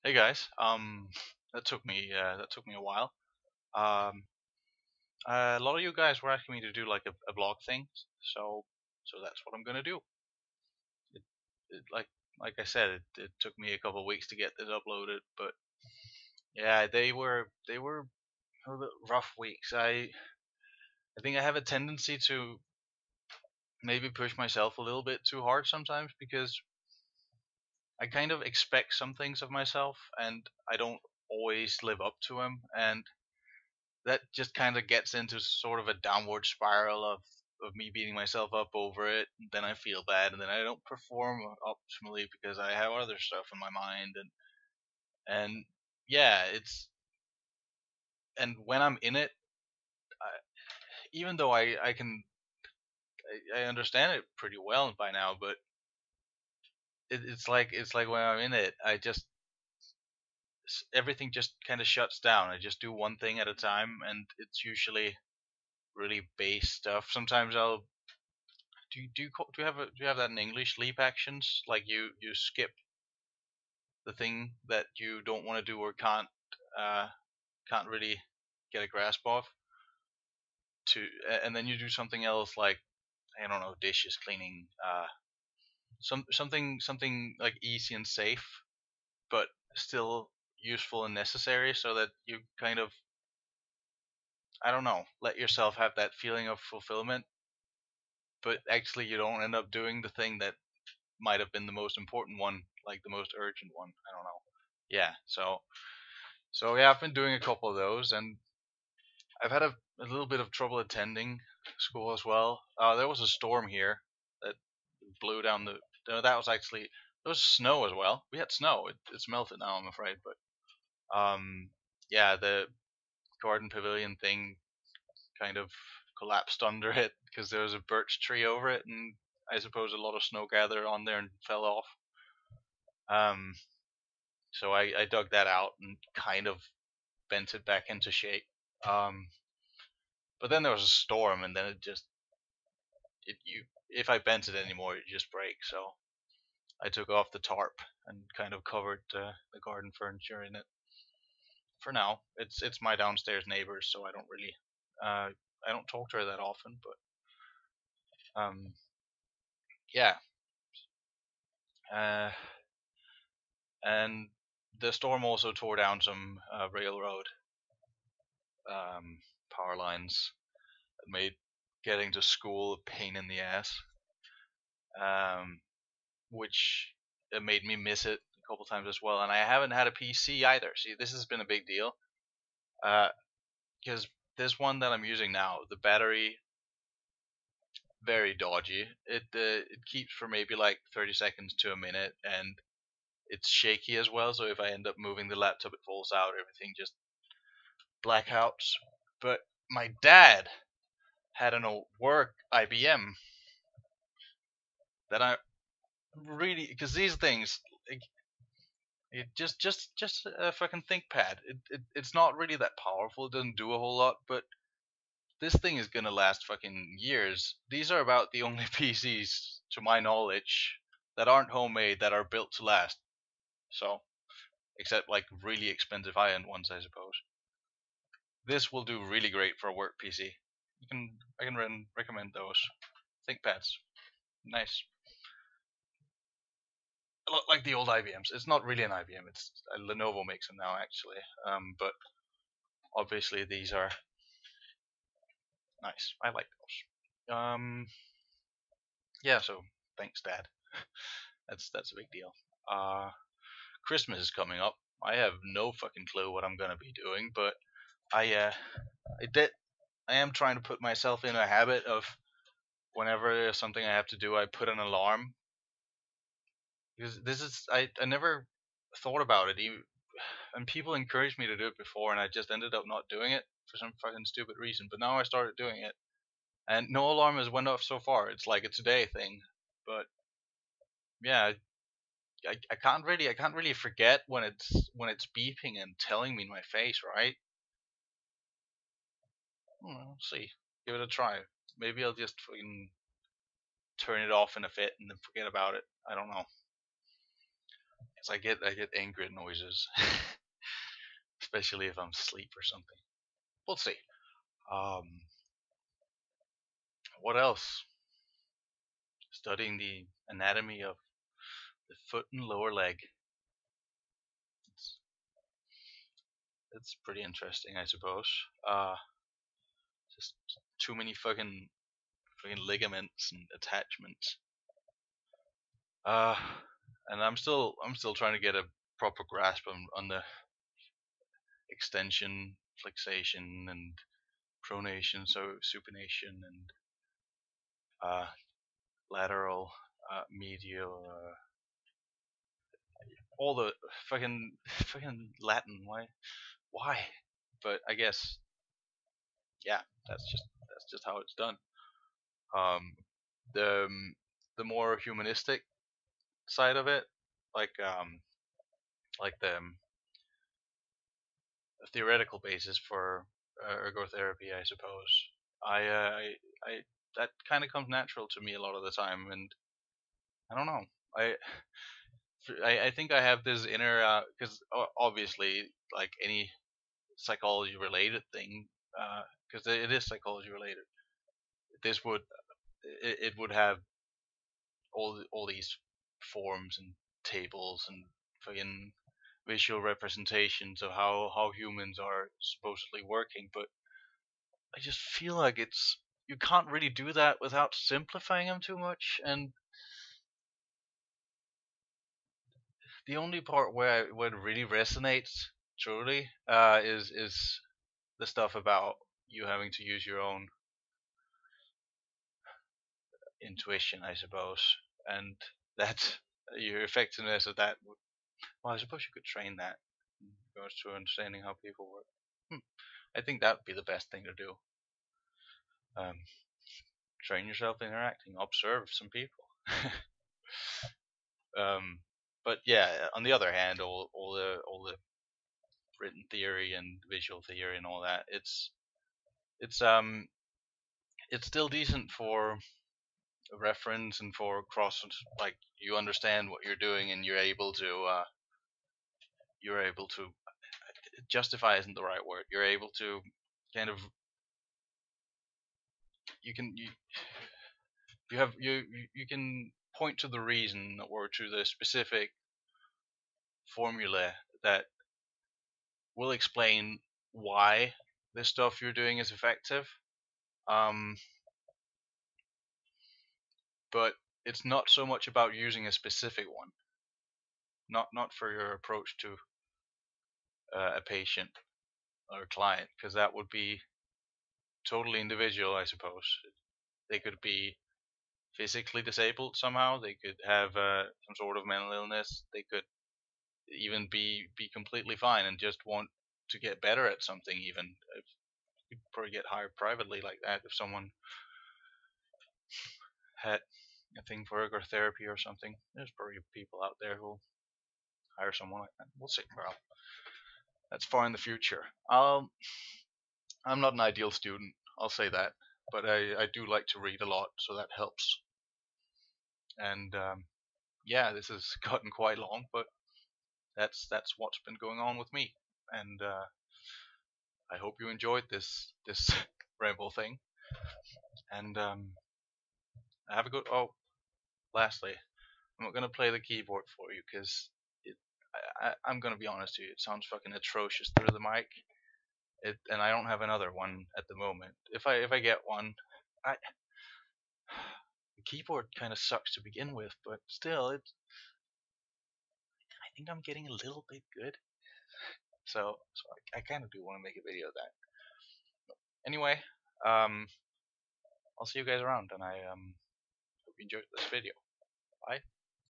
Hey guys, that took me a while. Um, a lot of you guys were asking me to do like a vlog thing, so that's what I'm gonna do. It, like I said, it took me a couple of weeks to get this uploaded, but yeah, they were a little bit rough weeks. I think I have a tendency to maybe push myself a little bit too hard sometimes because I kind of expect some things of myself and I don't always live up to them, and that just kind of gets into sort of a downward spiral of me beating myself up over it. And then I feel bad, and then I don't perform optimally because I have other stuff in my mind, and yeah, it's and when I'm in it, I, even though I understand it pretty well by now, but it's like when I'm in it, everything just kind of shuts down. I just do one thing at a time, and it's usually really base stuff. Sometimes I'll do you have that in English? Leap actions, like you skip the thing that you don't want to do or can't really get a grasp of and then you do something else, like I don't know, dishes, cleaning, something like easy and safe, but still useful and necessary, so that you kind of, I don't know, let yourself have that feeling of fulfillment, but actually you don't end up doing the thing that might have been the most important one, like the most urgent one. I don't know. Yeah, so yeah, I've been doing a couple of those, and I've had a little bit of trouble attending school as well. There was a storm here that blew down the. No, that was actually, there was snow as well. We had snow. It's melted now, I'm afraid, but yeah, the garden pavilion thing kind of collapsed under it because there was a birch tree over it, and I suppose a lot of snow gathered on there and fell off. Um, so I dug that out and kind of bent it back into shape. Um, but then there was a storm, and then it just it you if I bent it anymore, it just breaks. So I took off the tarp and kind of covered the garden furniture in it. For now, it's my downstairs neighbors, so uh, I don't talk to her that often. But yeah, uh, and the storm also tore down some railroad power lines. It made getting to school a pain in the ass, um, which it made me miss it a couple times as well. And I haven't had a PC either. See, this has been a big deal, because this one that I'm using now, the battery, very dodgy. It keeps for maybe like 30 seconds to a minute, and it's shaky as well. So if I end up moving the laptop, it falls out. Everything just blackouts. But my dad had an old work IBM that I really, because these things, like, it just a fucking ThinkPad. It's not really that powerful. It doesn't do a whole lot, but this thing is gonna last fucking years. These are about the only PCs, to my knowledge, that aren't homemade, that are built to last. So, except like really expensive high-end ones, I suppose. This will do really great for a work PC. I can recommend those ThinkPads. Nice. A lot like the old IBMs. It's not really an IBM. It's Lenovo makes them now, actually. But obviously these are nice. I like those. Yeah. So thanks, Dad. That's a big deal. Uh, Christmas is coming up. I have no fucking clue what I'm gonna be doing, but I uh, I did. I am trying to put myself in a habit of, whenever there's something I have to do, I put an alarm, because this is I never thought about it. And people encouraged me to do it before, and I just ended up not doing it for some fucking stupid reason. But now I started doing it, and no alarm has went off so far. It's like a today thing, but yeah, I can't really forget when it's beeping and telling me in my face, right? Well, see, give it a try. Maybe I'll just fucking turn it off in a fit and then forget about it. I don't know. 'Cause I get angry at noises, especially if I'm asleep or something. We'll see. Um, what else? Studying the anatomy of the foot and lower leg. It's, it's pretty interesting, I suppose. Just too many fucking ligaments and attachments. Uh, and I'm still trying to get a proper grasp on the extension, flexation, and pronation, so supination, and lateral, medial, all the fucking Latin. Why? But I guess, yeah, that's just how it's done. Um, the the more humanistic side of it, like the theoretical basis for ergotherapy, I suppose. I that kind of comes natural to me a lot of the time, and I don't know. I I think I have this inner, because obviously, like any psychology related thing, because it is psychology related. This would it would have all these forms and tables and fucking visual representations of how humans are supposedly working, but I just feel like you can't really do that without simplifying them too much. And the only part where it really resonates truly, is the stuff about you having to use your own intuition, I suppose, and that your effectiveness of that. Well, I suppose you could train that in regards to understanding how people work. I think that would be the best thing to do. Um, train yourself interacting, observe some people. um, but yeah, on the other hand, all the written theory and visual theory and all that, it's it's still decent for reference and for cross, like you understand what you're doing and you're able to justify isn't the right word. You're able to kind of you can you have you can point to the reason or to the specific formula that will explain why this stuff you're doing is effective. Um, but it's not so much about using a specific one. Not for your approach to a patient or client, because that would be totally individual, I suppose. They could be physically disabled somehow. They could have some sort of mental illness. They could even be completely fine and just want to get better at something. Even if you could probably get hired privately like that if someone had a thing for ergotherapy or something. There's probably people out there who'll hire someone like that. We'll see. Well, that's far in the future. I'm not an ideal student, I'll say that, but I do like to read a lot, so that helps. And yeah, this has gotten quite long, but that's what's been going on with me. And I hope you enjoyed this ramble thing. And have a good. Oh, lastly, I'm not gonna play the keyboard for you because I'm gonna be honest with you. It sounds fucking atrocious through the mic. And I don't have another one at the moment. If I get one, I the keyboard kind of sucks to begin with, but still, I think I'm getting a little bit good. So I kind of do want to make a video of that. Anyway, um, I'll see you guys around, and I hope you enjoyed this video. Bye.